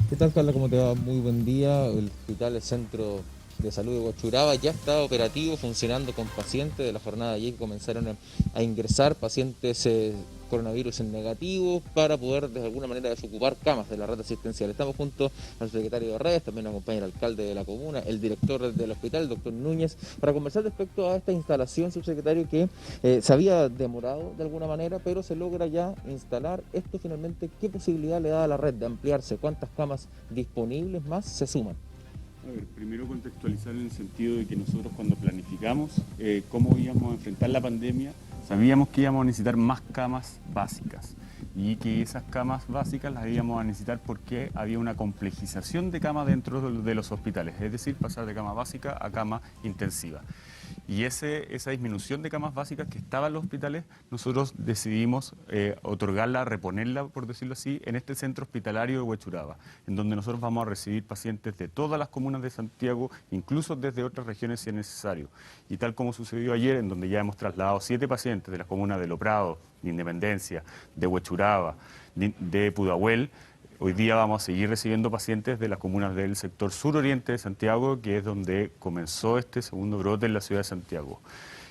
¿Qué tal, Carla? ¿Cómo te va? Muy buen día. El Hospital el Centro de Salud de Huachuraba ya está operativo, funcionando con pacientes de la jornada de ayer que comenzaron a ingresar pacientes coronavirus en negativo para poder de alguna manera desocupar camas de la red asistencial. Estamos junto al secretario de redes, también nos acompaña el alcalde de la comuna, el director del hospital, el doctor Núñez, para conversar respecto a esta instalación, subsecretario, que se había demorado de alguna manera, pero se logra ya instalar. Esto finalmente, ¿qué posibilidad le da a la red de ampliarse? ¿Cuántas camas disponibles más se suman? A ver, primero contextualizar en el sentido de que nosotros cuando planificamos cómo íbamos a enfrentar la pandemia, sabíamos que íbamos a necesitar más camas básicas y que esas camas básicas las íbamos a necesitar porque había una complejización de camas dentro de los hospitales, es decir, pasar de cama básica a cama intensiva. Y esa disminución de camas básicas que estaba en los hospitales, nosotros decidimos otorgarla, reponerla, por decirlo así, en este centro hospitalario de Huechuraba, en donde nosotros vamos a recibir pacientes de todas las comunas de Santiago, incluso desde otras regiones si es necesario. Y tal como sucedió ayer, en donde ya hemos trasladado 7 pacientes de las comunas de Loprado, de Independencia, de Huechuraba, de Pudahuel. Hoy día vamos a seguir recibiendo pacientes de las comunas del sector suroriente de Santiago, que es donde comenzó este segundo brote en la ciudad de Santiago.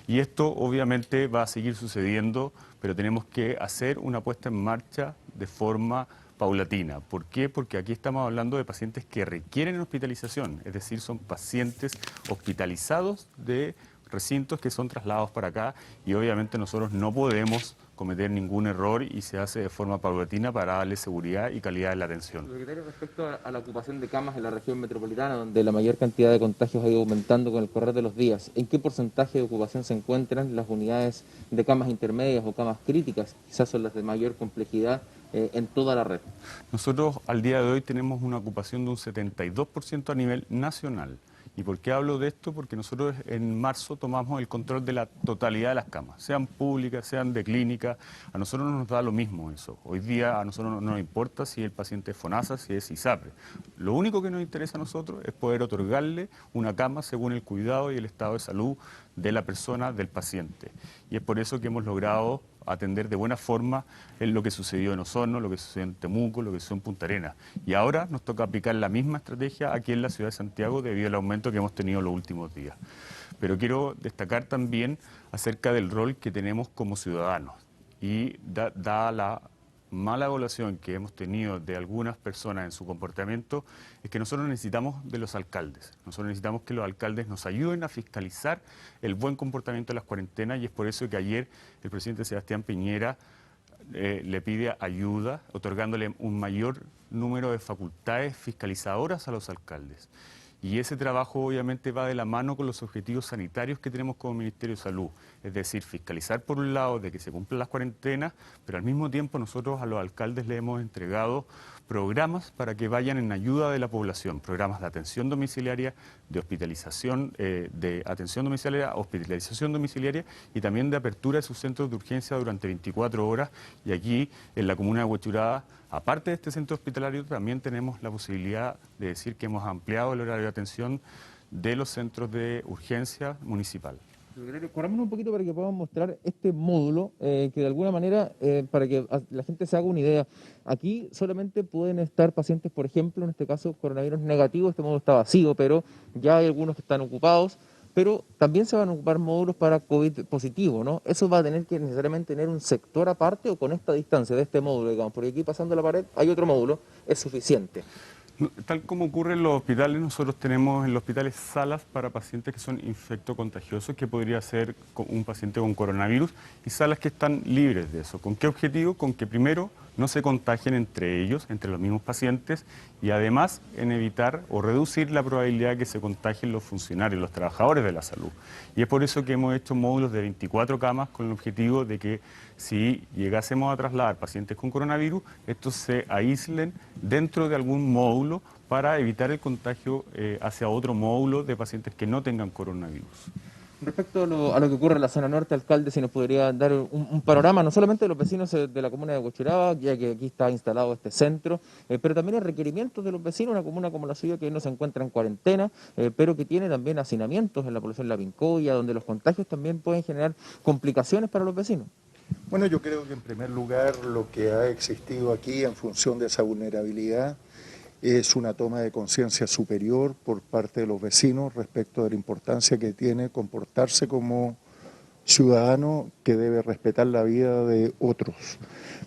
Y esto obviamente va a seguir sucediendo, pero tenemos que hacer una puesta en marcha de forma paulatina. ¿Por qué? Porque aquí estamos hablando de pacientes que requieren hospitalización, es decir, son pacientes hospitalizados de recintos que son trasladados para acá y obviamente nosotros no podemos cometer ningún error y se hace de forma paulatina para darle seguridad y calidad en la atención. Secretario, respecto a la ocupación de camas en la región metropolitana, donde la mayor cantidad de contagios ha ido aumentando con el correr de los días, ¿en qué porcentaje de ocupación se encuentran las unidades de camas intermedias o camas críticas? Quizás son las de mayor complejidad en toda la red. Nosotros al día de hoy tenemos una ocupación de un 72% a nivel nacional. ¿Y por qué hablo de esto? Porque nosotros en marzo tomamos el control de la totalidad de las camas, sean públicas, sean de clínica. A nosotros no nos da lo mismo eso. Hoy día a nosotros no nos importa si el paciente es FONASA, si es ISAPRE. Lo único que nos interesa a nosotros es poder otorgarle una cama según el cuidado y el estado de salud de la persona, del paciente. Y es por eso que hemos logrado atender de buena forma en lo que sucedió en Osorno, lo que sucedió en Temuco, lo que sucedió en Punta Arenas. Y ahora nos toca aplicar la misma estrategia aquí en la ciudad de Santiago debido al aumento que hemos tenido los últimos días. Pero quiero destacar también acerca del rol que tenemos como ciudadanos. Y da la mala evaluación que hemos tenido de algunas personas en su comportamiento, es que nosotros necesitamos de los alcaldes. Nosotros necesitamos que los alcaldes nos ayuden a fiscalizar el buen comportamiento de las cuarentenas y es por eso que ayer el presidente Sebastián Piñera le pide ayuda, otorgándole un mayor número de facultades fiscalizadoras a los alcaldes. Y ese trabajo obviamente va de la mano con los objetivos sanitarios que tenemos como Ministerio de Salud, es decir, fiscalizar por un lado de que se cumplan las cuarentenas, pero al mismo tiempo nosotros a los alcaldes le hemos entregado programas para que vayan en ayuda de la población, programas de atención domiciliaria, de hospitalización, de atención domiciliaria, hospitalización domiciliaria y también de apertura de sus centros de urgencia durante 24 horas. Y aquí en la comuna de Huechuraba, aparte de este centro hospitalario, también tenemos la posibilidad de decir que hemos ampliado el horario de atención de los centros de urgencia municipal. Secretario, corrámonos un poquito para que podamos mostrar este módulo, que de alguna manera, para que la gente se haga una idea, aquí solamente pueden estar pacientes, por ejemplo, en este caso coronavirus negativo, este módulo está vacío, pero ya hay algunos que están ocupados, pero también se van a ocupar módulos para COVID positivo, ¿no? Eso va a tener que necesariamente tener un sector aparte o con esta distancia de este módulo, digamos, porque aquí pasando la pared hay otro módulo, es suficiente. Tal como ocurre en los hospitales, nosotros tenemos en los hospitales salas para pacientes que son infectocontagiosos, que podría ser un paciente con coronavirus, y salas que están libres de eso. ¿Con qué objetivo? Con que primero no se contagien entre ellos, entre los mismos pacientes, y además en evitar o reducir la probabilidad de que se contagien los funcionarios, los trabajadores de la salud. Y es por eso que hemos hecho módulos de 24 camas con el objetivo de que si llegásemos a trasladar pacientes con coronavirus, estos se aíslen dentro de algún módulo para evitar el contagio hacia otro módulo de pacientes que no tengan coronavirus. Respecto a lo que ocurre en la zona norte, alcalde, si nos podría dar un panorama, no solamente de los vecinos de la comuna de Huechuraba, ya que aquí está instalado este centro, pero también el requerimientos de los vecinos, una comuna como la suya que no se encuentra en cuarentena, pero que tiene también hacinamientos en la población La Pincoya, donde los contagios también pueden generar complicaciones para los vecinos. Bueno, yo creo que en primer lugar lo que ha existido aquí en función de esa vulnerabilidad es una toma de conciencia superior por parte de los vecinos respecto de la importancia que tiene comportarse como ciudadano que debe respetar la vida de otros.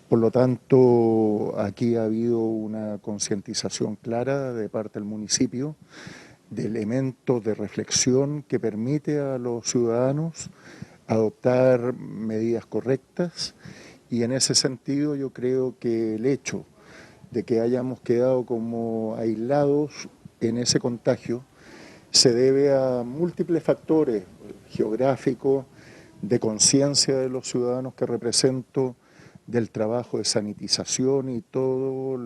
Por lo tanto, aquí ha habido una concientización clara de parte del municipio de elementos de reflexión que permite a los ciudadanos adoptar medidas correctas, y en ese sentido yo creo que el hecho de que hayamos quedado como aislados en ese contagio se debe a múltiples factores geográficos, de conciencia de los ciudadanos que represento, del trabajo de sanitización y todos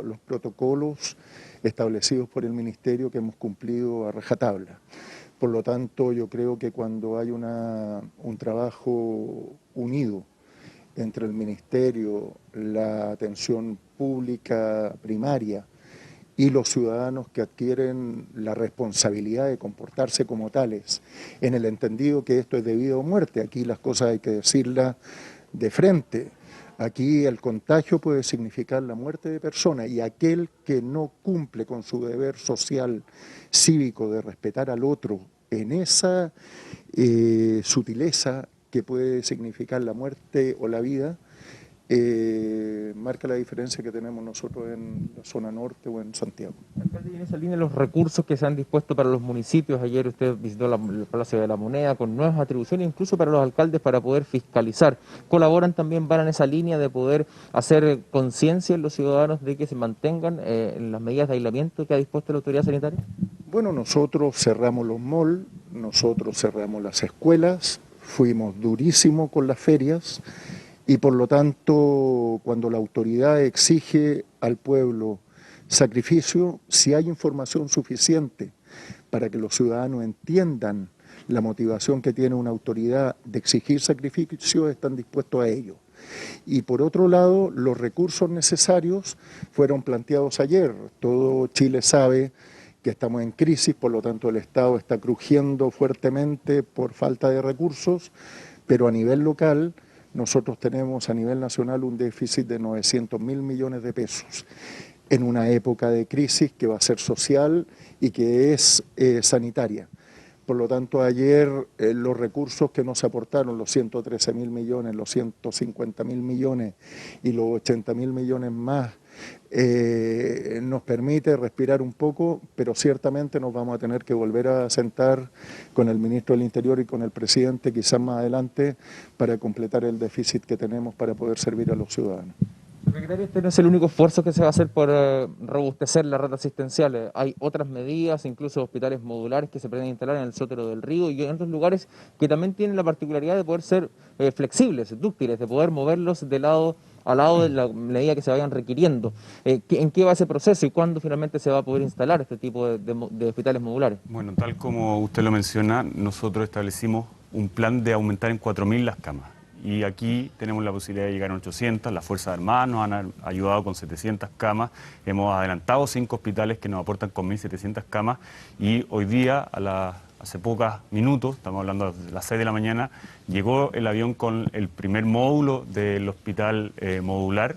los protocolos establecidos por el Ministerio que hemos cumplido a rajatabla. Por lo tanto, yo creo que cuando hay un trabajo unido entre el Ministerio, la atención pública primaria y los ciudadanos que adquieren la responsabilidad de comportarse como tales, en el entendido que esto es de vida o muerte, aquí las cosas hay que decirlas de frente. Aquí el contagio puede significar la muerte de personas, y aquel que no cumple con su deber social, cívico, de respetar al otro en esa sutileza que puede significar la muerte o la vida, marca la diferencia que tenemos nosotros en la zona norte o en Santiago. Alcalde, y en esa línea los recursos que se han dispuesto para los municipios, ayer usted visitó el Palacio de la Moneda con nuevas atribuciones, incluso para los alcaldes para poder fiscalizar. ¿Colaboran también, van en esa línea de poder hacer conciencia en los ciudadanos de que se mantengan en las medidas de aislamiento que ha dispuesto la autoridad sanitaria? Bueno, nosotros cerramos los malls, nosotros cerramos las escuelas, fuimos durísimos con las ferias, y por lo tanto, cuando la autoridad exige al pueblo sacrificio, si hay información suficiente para que los ciudadanos entiendan la motivación que tiene una autoridad de exigir sacrificio, están dispuestos a ello. Y por otro lado, los recursos necesarios fueron planteados ayer. Todo Chile sabe que estamos en crisis, por lo tanto el Estado está crujiendo fuertemente por falta de recursos, pero a nivel local nosotros tenemos a nivel nacional un déficit de 900.000 millones de pesos en una época de crisis que va a ser social y que es sanitaria. Por lo tanto, ayer los recursos que nos aportaron, los 113.000 millones, los 150.000 millones y los 80.000 millones más, nos permite respirar un poco, pero ciertamente nos vamos a tener que volver a sentar con el ministro del Interior y con el presidente, quizás más adelante, para completar el déficit que tenemos para poder servir a los ciudadanos. Secretario, este no es el único esfuerzo que se va a hacer por robustecer la red asistencial. Hay otras medidas, incluso hospitales modulares que se pretenden instalar en el Sotero del Río y en otros lugares que también tienen la particularidad de poder ser flexibles, dúctiles, de poder moverlos de lado a lado de la medida que se vayan requiriendo. ¿En qué va ese proceso y cuándo finalmente se va a poder instalar este tipo de hospitales modulares? Bueno, tal como usted lo menciona, nosotros establecimos un plan de aumentar en 4.000 las camas. Y aquí tenemos la posibilidad de llegar a 800, las Fuerzas Armadas nos han ayudado con 700 camas, hemos adelantado 5 hospitales que nos aportan con 1.700 camas, y hoy día, hace pocos minutos, estamos hablando de las 6 de la mañana, llegó el avión con el primer módulo del hospital modular,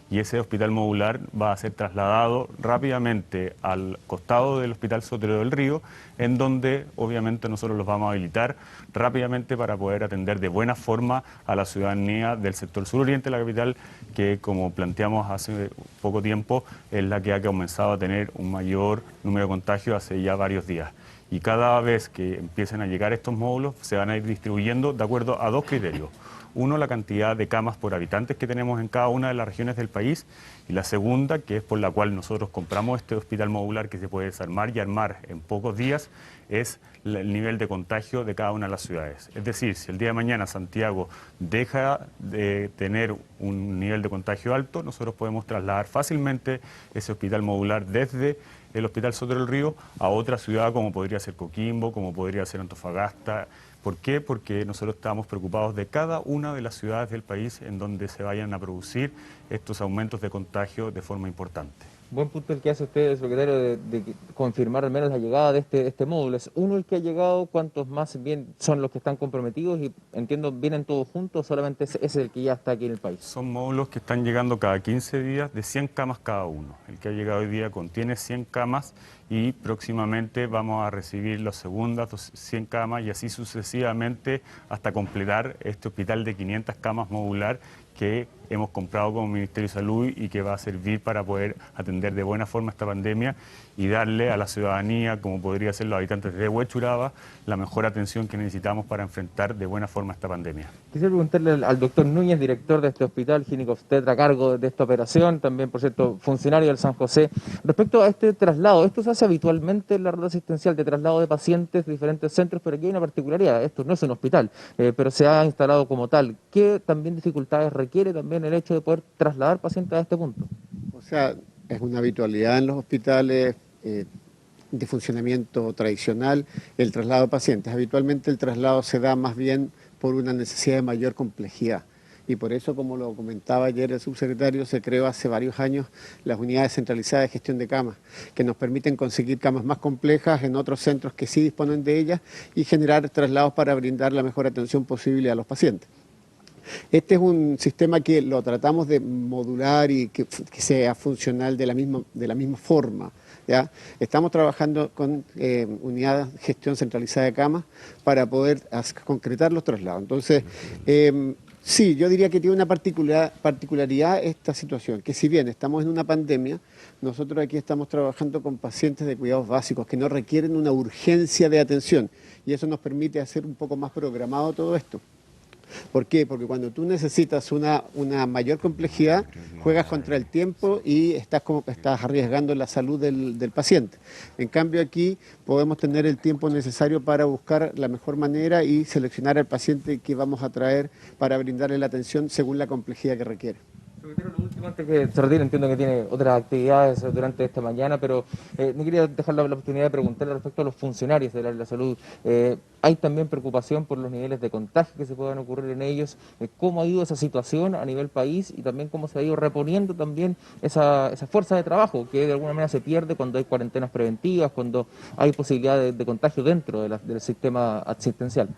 y ese hospital modular va a ser trasladado rápidamente al costado del Hospital Sotero del Río, en donde obviamente nosotros los vamos a habilitar rápidamente para poder atender de buena forma a la ciudadanía del sector suroriente de la capital, que como planteamos hace poco tiempo, es la que ha comenzado a tener un mayor número de contagios hace ya varios días. Y cada vez que empiecen a llegar estos módulos, se van a ir distribuyendo de acuerdo a 2 criterios. Uno, la cantidad de camas por habitantes que tenemos en cada una de las regiones del país, y la segunda, que es por la cual nosotros compramos este hospital modular que se puede desarmar y armar en pocos días, es el nivel de contagio de cada una de las ciudades. Es decir, si el día de mañana Santiago deja de tener un nivel de contagio alto, nosotros podemos trasladar fácilmente ese hospital modular desde el Hospital Sotero del Río a otra ciudad, como podría ser Coquimbo, como podría ser Antofagasta. ¿Por qué? Porque nosotros estamos preocupados de cada una de las ciudades del país en donde se vayan a producir estos aumentos de contagio de forma importante. Buen punto el que hace usted, secretario, de confirmar al menos la llegada de este módulo. ¿Es uno el que ha llegado? ¿Cuántos más bien son los que están comprometidos? Y entiendo, ¿vienen todos juntos? ¿Solamente ese es el que ya está aquí en el país? Son módulos que están llegando cada 15 días de 100 camas cada uno. El que ha llegado hoy día contiene 100 camas y próximamente vamos a recibir las segundas 100 camas y así sucesivamente hasta completar este hospital de 500 camas modular que hemos comprado como Ministerio de Salud y que va a servir para poder atender de buena forma esta pandemia y darle a la ciudadanía, como podría ser los habitantes de Huechuraba, la mejor atención que necesitamos para enfrentar de buena forma esta pandemia. Quisiera preguntarle al doctor Núñez, director de este hospital, ginecobstetra a cargo de esta operación, también, por cierto, funcionario del San José, respecto a este traslado. Esto se hace habitualmente en la red asistencial de traslado de pacientes de diferentes centros, pero aquí hay una particularidad. Esto no es un hospital, pero se ha instalado como tal. ¿Qué también dificultades requiere también el hecho de poder trasladar pacientes a este punto? O sea, es una habitualidad en los hospitales de funcionamiento tradicional el traslado de pacientes. Habitualmente el traslado se da más bien por una necesidad de mayor complejidad. Y por eso, como lo comentaba ayer el subsecretario, se creó hace varios años las unidades centralizadas de gestión de camas, que nos permiten conseguir camas más complejas en otros centros que sí disponen de ellas y generar traslados para brindar la mejor atención posible a los pacientes. Este es un sistema que lo tratamos de modular y que sea funcional de la misma forma, ¿ya? Estamos trabajando con unidades de gestión centralizada de camas para poder concretar los traslados. Entonces, sí, yo diría que tiene una particularidad esta situación, que si bien estamos en una pandemia, nosotros aquí estamos trabajando con pacientes de cuidados básicos que no requieren una urgencia de atención y eso nos permite hacer un poco más programado todo esto. ¿Por qué? Porque cuando tú necesitas una mayor complejidad, juegas contra el tiempo y estás arriesgando la salud del paciente. En cambio aquí podemos tener el tiempo necesario para buscar la mejor manera y seleccionar al paciente que vamos a traer para brindarle la atención según la complejidad que requiere. Secretario, lo último, antes que se retire, entiendo que tiene otras actividades durante esta mañana, pero no quería dejar la oportunidad de preguntarle respecto a los funcionarios del área de la salud. ¿Hay también preocupación por los niveles de contagio que se puedan ocurrir en ellos? ¿Cómo ha ido esa situación a nivel país y también cómo se ha ido reponiendo también esa fuerza de trabajo que de alguna manera se pierde cuando hay cuarentenas preventivas, cuando hay posibilidad de contagio dentro del sistema asistencial?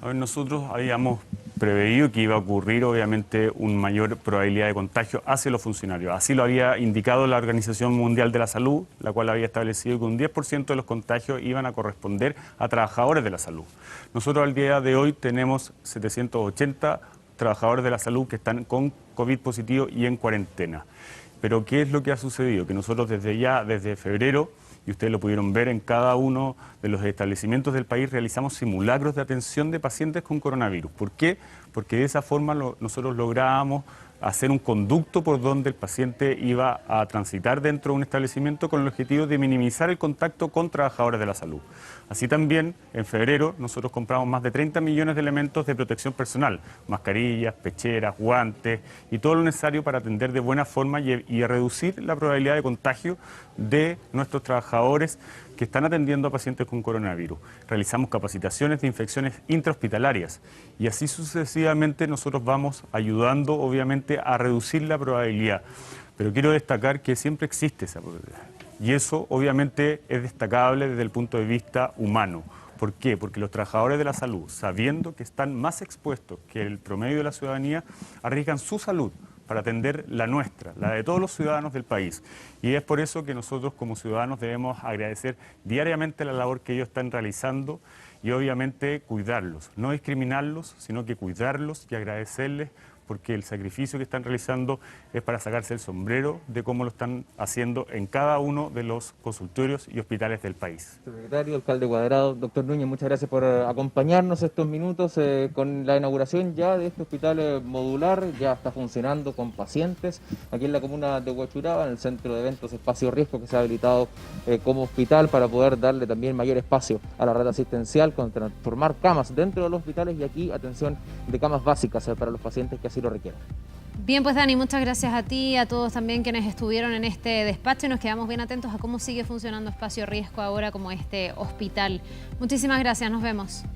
A ver, nosotros habíamos preveído que iba a ocurrir obviamente una mayor probabilidad de contagio hacia los funcionarios. Así lo había indicado la Organización Mundial de la Salud, la cual había establecido que un 10% de los contagios iban a corresponder a trabajadores de la salud. Nosotros al día de hoy tenemos 780 trabajadores de la salud que están con COVID positivo y en cuarentena. Pero ¿qué es lo que ha sucedido? Que nosotros desde febrero, y ustedes lo pudieron ver en cada uno de los establecimientos del país, realizamos simulacros de atención de pacientes con coronavirus. ¿Por qué? Porque de esa forma nosotros lográbamos hacer un conducto por donde el paciente iba a transitar dentro de un establecimiento con el objetivo de minimizar el contacto con trabajadores de la salud. Así también, en febrero, nosotros compramos más de 30 millones de elementos de protección personal, mascarillas, pecheras, guantes y todo lo necesario para atender de buena forma y a reducir la probabilidad de contagio de nuestros trabajadores que están atendiendo a pacientes con coronavirus. Realizamos capacitaciones de infecciones intrahospitalarias y así sucesivamente nosotros vamos ayudando obviamente a reducir la probabilidad. Pero quiero destacar que siempre existe esa probabilidad y eso obviamente es destacable desde el punto de vista humano. ¿Por qué? Porque los trabajadores de la salud, sabiendo que están más expuestos que el promedio de la ciudadanía, arriesgan su salud para atender la nuestra, la de todos los ciudadanos del país. Y es por eso que nosotros como ciudadanos debemos agradecer diariamente la labor que ellos están realizando y obviamente cuidarlos, no discriminarlos, sino que cuidarlos y agradecerles porque el sacrificio que están realizando es para sacarse el sombrero de cómo lo están haciendo en cada uno de los consultorios y hospitales del país. Secretario, alcalde Cuadrado, doctor Núñez, muchas gracias por acompañarnos estos minutos con la inauguración ya de este hospital modular, ya está funcionando con pacientes aquí en la comuna de Huechuraba, en el centro de eventos Espacio Riesgo que se ha habilitado como hospital para poder darle también mayor espacio a la red asistencial, con transformar camas dentro de los hospitales y aquí atención de camas básicas para los pacientes que así lo requieran. Bien, pues Dani, muchas gracias a ti, a todos también quienes estuvieron en este despacho y nos quedamos bien atentos a cómo sigue funcionando Espacio Riesgo ahora como este hospital. Muchísimas gracias, nos vemos.